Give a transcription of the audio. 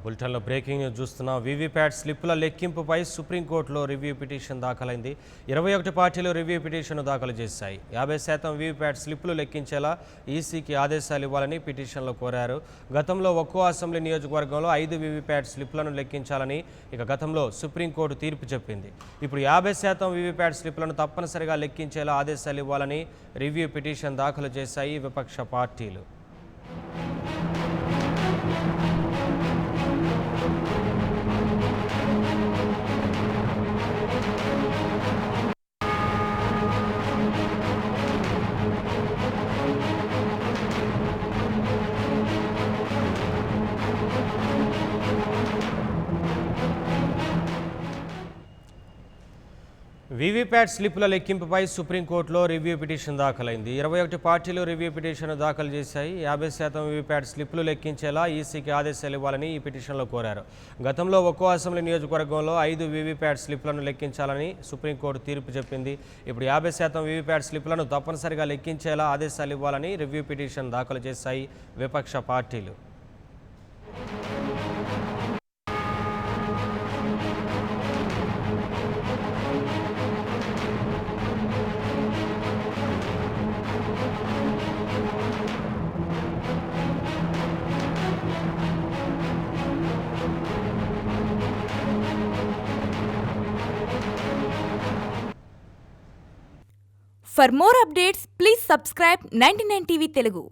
బులెటిన్లో breaking news చూస్తున్నాం. VVPAT స్లిప్పుల లెక్కింపుపై సుప్రీంకోర్టులో రివ్యూ పిటిషన్ దాఖలైంది. 21 పార్టీలు రివ్యూ పిటిషన్ను దాఖలు చేశాయి. 50% వీవీప్యాట్ స్లిప్పులు లెక్కించేలా ఈసీకి ఆదేశాలు ఇవ్వాలని పిటిషన్లో కోరారు. గతంలో ఒక్కో అసెంబ్లీ నియోజకవర్గంలో 5 వీవీప్యాట్ స్లిప్పులను లెక్కించాలని గతంలో సుప్రీంకోర్టు తీర్పు చెప్పింది. ఇప్పుడు 50% వీవీప్యాట్ స్లిప్పులను తప్పనిసరిగా లెక్కించేలా ఆదేశాలు ఇవ్వాలని రివ్యూ పిటిషన్ దాఖలు చేశాయి విపక్ష పార్టీలు. వీవీప్యాట్ స్లిప్పుల లెక్కింపుపై సుప్రీంకోర్టులో రివ్యూ పిటిషన్ దాఖలైంది. 21 పార్టీలు రివ్యూ పిటిషన్ దాఖలు చేశాయి. 50% వీవీప్యాట్ స్లిప్పులు లెక్కించేలా ఈసీకి ఆదేశాలు ఇవ్వాలని ఈ పిటిషన్లో కోరారు. గతంలో ఒక్కో అసెంబ్లీ నియోజకవర్గంలో 5 వీవీప్యాట్ స్లిప్పులను లెక్కించాలని సుప్రీంకోర్టు తీర్పు చెప్పింది. ఇప్పుడు 50% వీవీప్యాట్ స్లిప్పులను తప్పనిసరిగా లెక్కించేలా ఆదేశాలు ఇవ్వాలని రివ్యూ పిటిషన్ దాఖలు చేశాయి విపక్ష పార్టీలు. For more updates, please subscribe 99 TV Telugu.